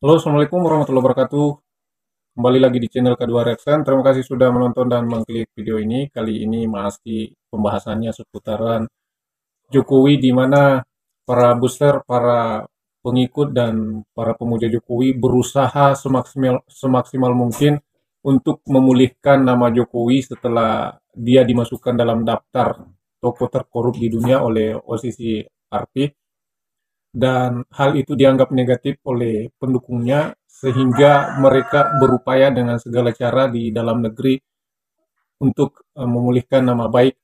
Halo, Assalamualaikum warahmatullahi wabarakatuh. Kembali lagi di channel K2 Reaction. Terima kasih sudah menonton dan mengklik video ini. Kali ini masih pembahasannya seputaran Jokowi, di mana para booster, para pengikut, dan para pemuja Jokowi berusaha semaksimal mungkin untuk memulihkan nama Jokowi setelah dia dimasukkan dalam daftar tokoh terkorup di dunia oleh OCC-RP, dan hal itu dianggap negatif oleh pendukungnya sehingga mereka berupaya dengan segala cara di dalam negeri untuk memulihkan nama baik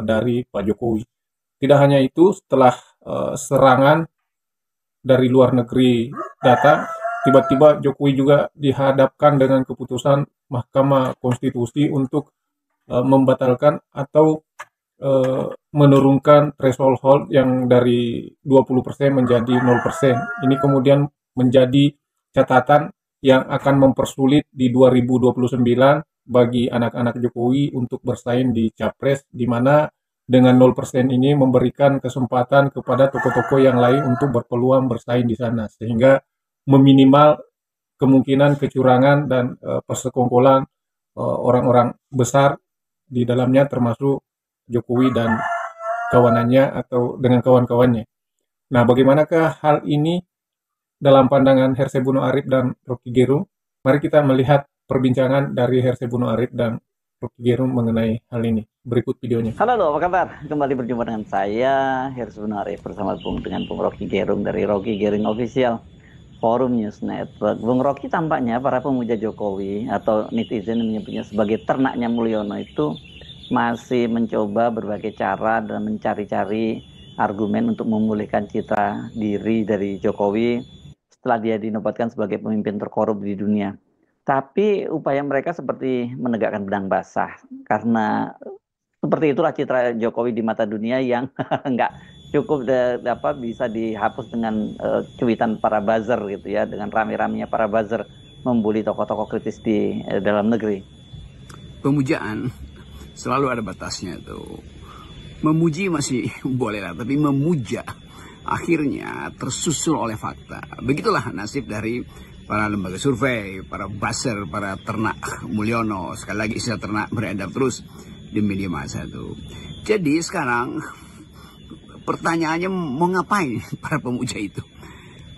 dari Pak Jokowi. Tidak hanya itu, setelah serangan dari luar negeri datang, tiba-tiba Jokowi juga dihadapkan dengan keputusan Mahkamah Konstitusi untuk membatalkan atau menurunkan threshold hold yang dari 20% menjadi 0%. Ini kemudian menjadi catatan yang akan mempersulit di 2029 bagi anak-anak Jokowi untuk bersaing di Capres, di mana dengan 0% ini memberikan kesempatan kepada tokoh-tokoh yang lain untuk berpeluang bersaing di sana, sehingga meminimal kemungkinan kecurangan dan persekongkolan orang-orang besar di dalamnya, termasuk Jokowi dan kawanannya atau dengan kawan-kawannya. Nah, bagaimanakah hal ini dalam pandangan Hersebuno Arif dan Rocky Gerung? Mari kita melihat perbincangan dari Hersebuno Arif dan Rocky Gerung mengenai hal ini. Berikut videonya. Halo, apa kabar? Kembali berjumpa dengan saya, Hirsu Arif, bersama dengan Bung Rocky Gerung dari Rocky Gerung Official Forum News Network. Bung Rocky, tampaknya para pemuja Jokowi atau netizen menyebutnya sebagai ternaknya Mulyono itu masih mencoba berbagai cara dan mencari-cari argumen untuk memulihkan citra diri dari Jokowi setelah dia dinobatkan sebagai pemimpin terkorup di dunia. Tapi upaya mereka seperti menegakkan benang basah, karena seperti itulah citra Jokowi di mata dunia yang nggak cukup bisa dihapus dengan cuitan para buzzer gitu ya, dengan rame-ramenya para buzzer membuli tokoh-tokoh kritis di dalam negeri. Pemujaan selalu ada batasnya tuh. Memuji masih boleh lah, tapi memuja akhirnya tersusul oleh fakta. Begitulah nasib dari para lembaga survei, para buzzer, para ternak Mulyono. Sekali lagi istilah ternak beredar terus di media massa tuh. Jadi sekarang pertanyaannya mau ngapain para pemuja itu?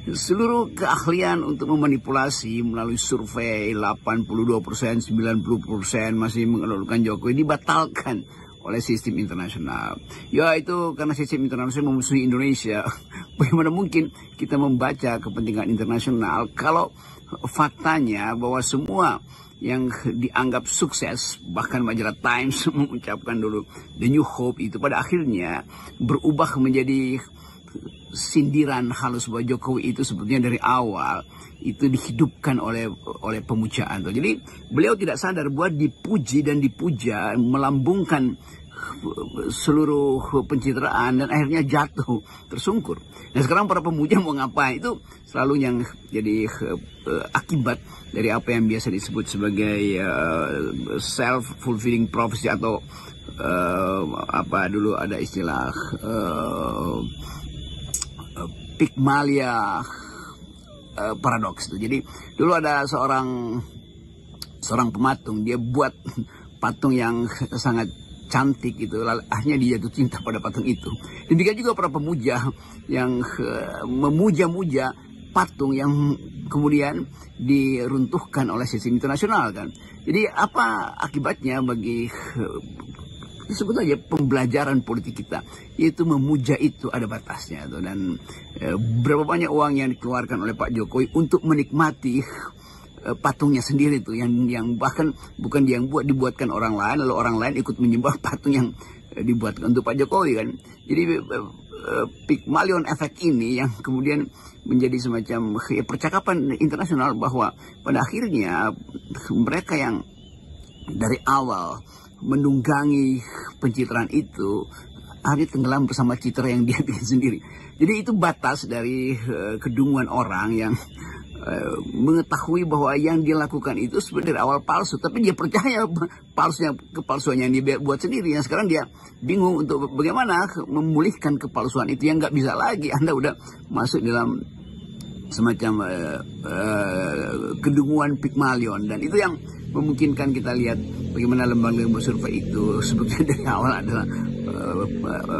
Seluruh keahlian untuk memanipulasi melalui survei 82%, 90% masih mengelolkan Jokowi dibatalkan oleh sistem internasional. Ya itu karena sistem internasional memusuhi Indonesia. Bagaimana mungkin kita membaca kepentingan internasional kalau faktanya bahwa semua yang dianggap sukses, bahkan majalah Times mengucapkan dulu The New Hope itu pada akhirnya berubah menjadi sindiran halus bahwa Jokowi itu sebetulnya dari awal itu dihidupkan oleh pemujaan. Jadi beliau tidak sadar bahwa dipuji dan dipuja melambungkan seluruh pencitraan dan akhirnya jatuh tersungkur. Nah sekarang para pemuja mau ngapain itu selalu yang jadi akibat dari apa yang biasa disebut sebagai self-fulfilling prophecy atau apa dulu ada istilah Pygmalion paradoks itu. Jadi dulu ada seorang pematung, dia buat patung yang sangat cantik gitu, lalu akhirnya dia jatuh cinta pada patung itu. Demikian juga para pemuja yang memuja-muja patung yang kemudian diruntuhkan oleh sistem internasional kan. Jadi apa akibatnya bagi sebut aja pembelajaran politik kita, yaitu memuja itu ada batasnya tuh. Dan berapa banyak uang yang dikeluarkan oleh Pak Jokowi untuk menikmati patungnya sendiri tuh, yang bahkan bukan dia yang dibuatkan orang lain, lalu orang lain ikut menyembah patung yang dibuatkan untuk Pak Jokowi kan. Jadi Pygmalion effect ini yang kemudian menjadi semacam percakapan internasional bahwa pada akhirnya mereka yang dari awal menunggangi pencitraan itu akhirnya tenggelam bersama citra yang dia bikin sendiri. Jadi itu batas dari kedunguan orang yang mengetahui bahwa yang dia lakukan itu sebenarnya dari awal palsu, tapi dia percaya kepalsuannya yang dia buat sendiri. Yang sekarang dia bingung untuk bagaimana memulihkan kepalsuan itu yang nggak bisa lagi. Anda udah masuk dalam semacam kedunguan Pygmalion, dan itu yang memungkinkan kita lihat bagaimana lembaga survei itu sebetulnya dari awal adalah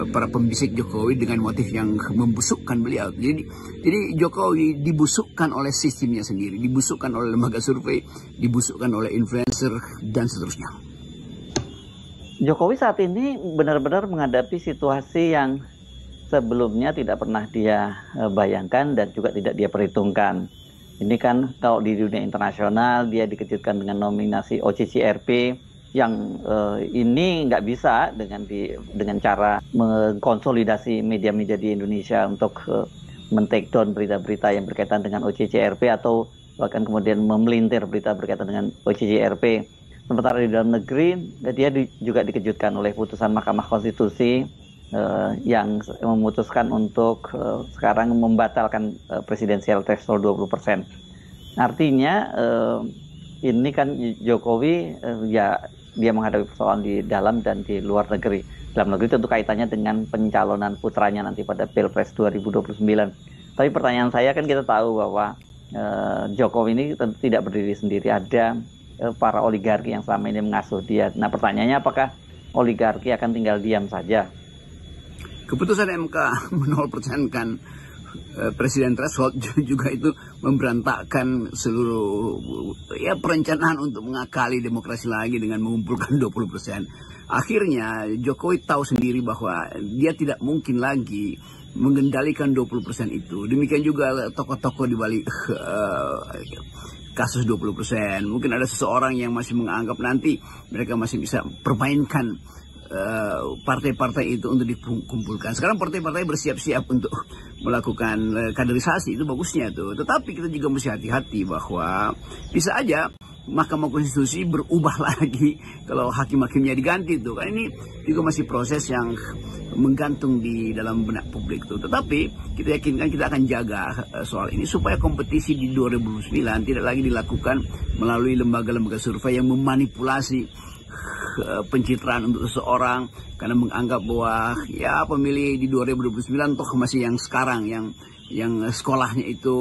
para pembisik Jokowi dengan motif yang membusukkan beliau. Jadi Jokowi dibusukkan oleh sistemnya sendiri, dibusukkan oleh lembaga survei, dibusukkan oleh influencer dan seterusnya. Jokowi saat ini benar-benar menghadapi situasi yang sebelumnya tidak pernah dia bayangkan dan juga tidak dia perhitungkan. Ini kan kalau di dunia internasional dia dikejutkan dengan nominasi OCCRP yang ini nggak bisa dengan cara mengkonsolidasi media-media di Indonesia untuk men-take down berita-berita yang berkaitan dengan OCCRP atau bahkan kemudian memelintir berita berkaitan dengan OCCRP. Sementara di dalam negeri dia juga dikejutkan oleh putusan Mahkamah Konstitusi yang memutuskan untuk sekarang membatalkan presidensial threshold 20%. Artinya ini kan Jokowi ya dia menghadapi persoalan di dalam dan di luar negeri. Dalam negeri tentu kaitannya dengan pencalonan putranya nanti pada Pilpres 2029. Tapi pertanyaan saya kan kita tahu bahwa Jokowi ini tentu tidak berdiri sendiri, ada para oligarki yang selama ini mengasuh dia. Nah pertanyaannya apakah oligarki akan tinggal diam saja? Keputusan MK menolpersenkan presiden threshold juga itu memberantakkan seluruh perencanaan untuk mengakali demokrasi lagi dengan mengumpulkan 20%. Akhirnya Jokowi tahu sendiri bahwa dia tidak mungkin lagi mengendalikan 20% itu. Demikian juga tokoh-tokoh di balik kasus 20%. Mungkin ada seseorang yang masih menganggap nanti mereka masih bisa permainkan partai-partai itu untuk dikumpulkan. Sekarang partai-partai bersiap-siap untuk melakukan kaderisasi, itu bagusnya tuh. Tetapi kita juga mesti hati-hati bahwa bisa aja Mahkamah Konstitusi berubah lagi kalau hakim-hakimnya diganti tuh. Kan ini juga masih proses yang menggantung di dalam benak publik tuh. Tetapi kita yakinkan kita akan jaga soal ini supaya kompetisi di 2009 tidak lagi dilakukan melalui lembaga-lembaga survei yang memanipulasi pencitraan untuk seseorang karena menganggap bahwa ya pemilih di 2029 toh masih yang sekarang yang sekolahnya itu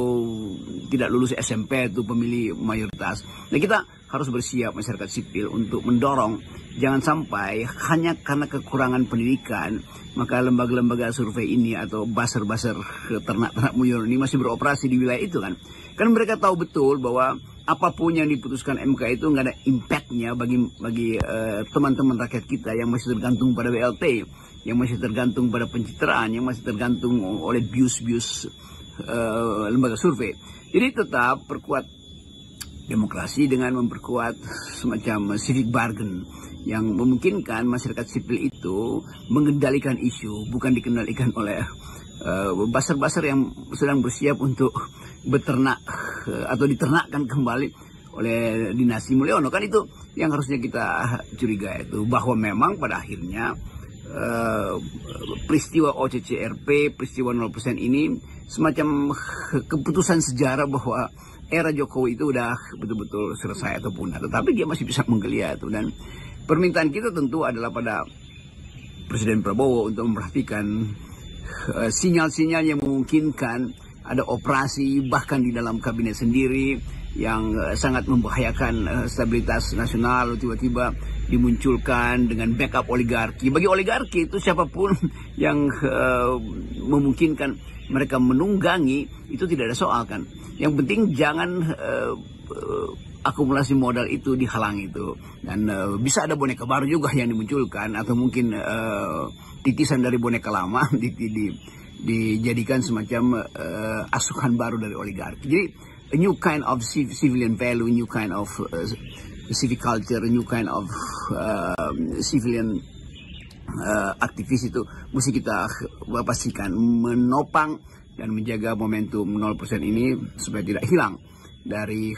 tidak lulus SMP itu pemilih mayoritas. Nah kita harus bersiap masyarakat sipil untuk mendorong jangan sampai hanya karena kekurangan pendidikan maka lembaga-lembaga survei ini atau buzzer-buzzer ternak-ternak muyur ini masih beroperasi di wilayah itu kan. Kan mereka tahu betul bahwa apapun yang diputuskan MK itu nggak ada impactnya bagi teman-teman rakyat kita yang masih tergantung pada BLT, yang masih tergantung pada pencitraan, yang masih tergantung oleh bius-bius lembaga survei. Jadi tetap perkuat demokrasi dengan memperkuat semacam civic bargain yang memungkinkan masyarakat sipil itu mengendalikan isu, bukan dikendalikan oleh buzzer-buzzer yang sedang bersiap untuk beternak atau diternakkan kembali oleh dinasti Mulyono. Kan itu yang harusnya kita curiga itu, bahwa memang pada akhirnya peristiwa OCCRP, peristiwa 0% ini semacam keputusan sejarah bahwa era Jokowi itu udah betul-betul selesai atau punah. Tetapi dia masih bisa menggeliat tuh. Dan permintaan kita tentu adalah pada Presiden Prabowo untuk memperhatikan sinyal-sinyal yang memungkinkan ada operasi bahkan di dalam kabinet sendiri yang sangat membahayakan stabilitas nasional, tiba-tiba dimunculkan dengan backup oligarki. Bagi oligarki itu siapapun yang memungkinkan mereka menunggangi itu tidak ada soal kan. Yang penting jangan akumulasi modal itu dihalangi itu. Dan bisa ada boneka baru juga yang dimunculkan atau mungkin titisan dari boneka lama dijadikan semacam asuhan baru dari oligarki. Jadi a new kind of civilian value, a new kind of civic culture, a new kind of civilian aktivis itu mesti kita pastikan menopang dan menjaga momentum 0% ini supaya tidak hilang dari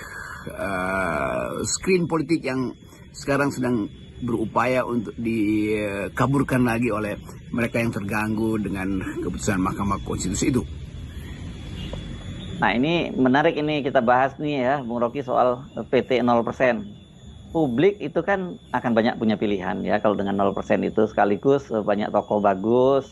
screen politik yang sekarang sedang berupaya untuk dikaburkan lagi oleh mereka yang terganggu dengan keputusan Mahkamah Konstitusi itu. Nah ini menarik, ini kita bahas nih ya Bung Rocky soal PT 0%. Publik itu kan akan banyak punya pilihan ya kalau dengan 0% itu, sekaligus banyak tokoh bagus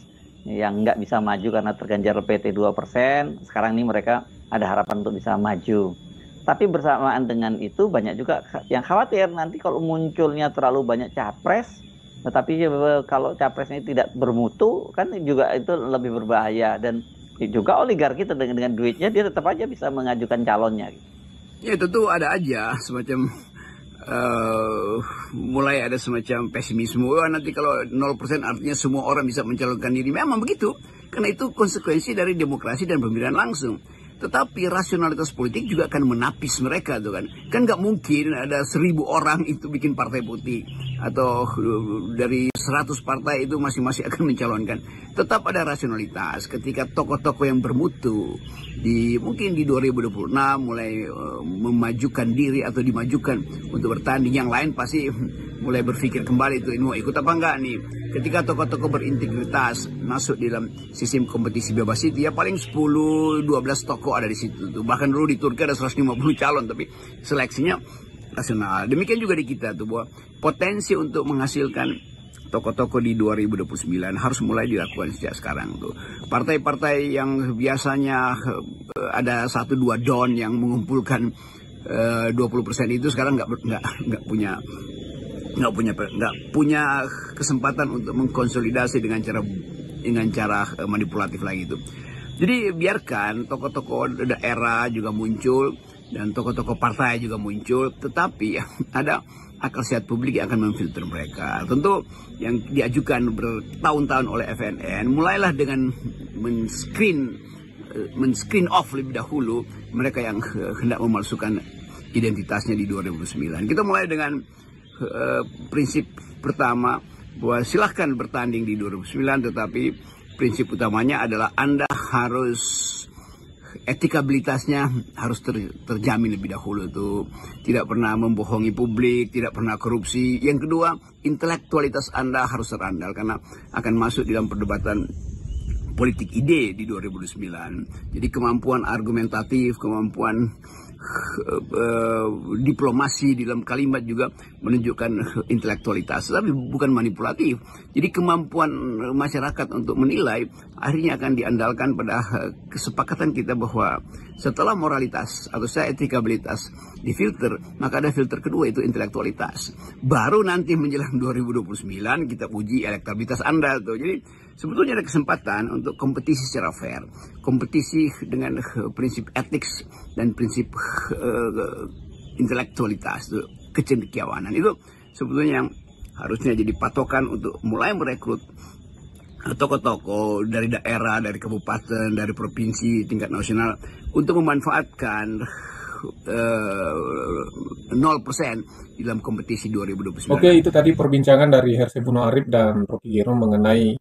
yang nggak bisa maju karena terganjar PT 2%. Sekarang ini mereka ada harapan untuk bisa maju. Tapi bersamaan dengan itu banyak juga yang khawatir nanti kalau munculnya terlalu banyak capres, tetapi kalau capresnya tidak bermutu kan juga itu lebih berbahaya, dan juga oligarki dengan duitnya dia tetap aja bisa mengajukan calonnya. Ya tentu ada aja semacam mulai ada semacam pesimisme. Wah, nanti kalau 0% artinya semua orang bisa mencalonkan diri. Memang begitu, karena itu konsekuensi dari demokrasi dan pemilihan langsung. Tetapi rasionalitas politik juga akan menapis mereka tuh kan. Kan nggak mungkin ada 1000 orang itu bikin partai putih. Atau dari 100 partai itu masing-masing akan mencalonkan. Tetap ada rasionalitas ketika tokoh-tokoh yang bermutu mungkin di 2026 mulai memajukan diri atau dimajukan untuk bertanding. Yang lain pasti mulai berpikir kembali itu mau ikut apa enggak nih. Ketika tokoh-tokoh berintegritas masuk dalam sistem kompetisi bebas itu, ya paling 10-12 tokoh ada di situ tuh. Bahkan dulu di Turki ada 150 calon, tapi seleksinya rasional. Demikian juga di kita tuh, bahwa potensi untuk menghasilkan tokoh-tokoh di 2029 harus mulai dilakukan sejak sekarang tuh. Partai-partai yang biasanya ada 1-2 don yang mengumpulkan 20% itu sekarang nggak punya kesempatan untuk mengkonsolidasi dengan cara manipulatif lagi itu. Jadi biarkan tokoh-tokoh daerah juga muncul dan tokoh-tokoh partai juga muncul, tetapi ada akal sehat publik yang akan memfilter mereka. Tentu yang diajukan bertahun-tahun oleh FNN mulailah dengan men-screen off lebih dahulu mereka yang hendak memalsukan identitasnya di 2009. Kita mulai dengan prinsip pertama bahwa silahkan bertanding di 2009, tetapi prinsip utamanya adalah Anda harus etikabilitasnya harus terjamin lebih dahulu tuh. Tidak pernah membohongi publik, tidak pernah korupsi. Yang kedua, intelektualitas Anda harus terandal karena akan masuk dalam perdebatan politik ide di 2009. Jadi kemampuan argumentatif, kemampuan diplomasi di dalam kalimat juga menunjukkan intelektualitas, tapi bukan manipulatif. Jadi kemampuan masyarakat untuk menilai akhirnya akan diandalkan pada kesepakatan kita bahwa setelah moralitas atau etikabilitas difilter, maka ada filter kedua, itu intelektualitas. Baru nanti menjelang 2029 kita uji elektabilitas Anda tuh. Jadi sebetulnya ada kesempatan untuk kompetisi secara fair, kompetisi dengan prinsip etik dan prinsip intelektualitas, kecendekiawanan. Itu sebetulnya yang harusnya jadi patokan untuk mulai merekrut tokoh-tokoh dari daerah, dari kabupaten, dari provinsi, tingkat nasional untuk memanfaatkan 0% di dalam kompetisi 2029. Oke, itu tadi perbincangan dari Hersebuno Arip dan Rocky Gerung mengenai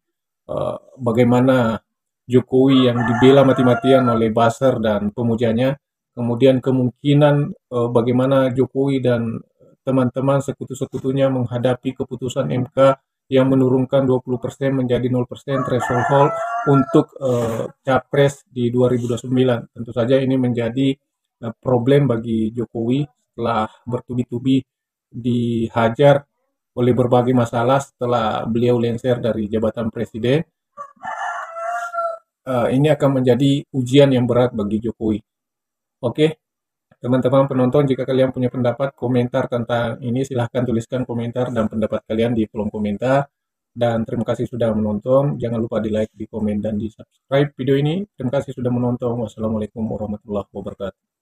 bagaimana Jokowi yang dibela mati-matian oleh buzzer dan pemujanya, kemudian kemungkinan bagaimana Jokowi dan teman-teman sekutu-sekutunya menghadapi keputusan MK yang menurunkan 20% menjadi 0% threshold untuk capres di 2029. Tentu saja ini menjadi problem bagi Jokowi setelah bertubi-tubi dihajar oleh berbagai masalah setelah beliau lengser dari jabatan presiden. Ini akan menjadi ujian yang berat bagi Jokowi. Oke, teman-teman penonton, jika kalian punya pendapat, komentar tentang ini, silahkan tuliskan komentar dan pendapat kalian di kolom komentar. Dan terima kasih sudah menonton. Jangan lupa di like, di komen, dan di subscribe video ini. Terima kasih sudah menonton. Wassalamualaikum warahmatullahi wabarakatuh.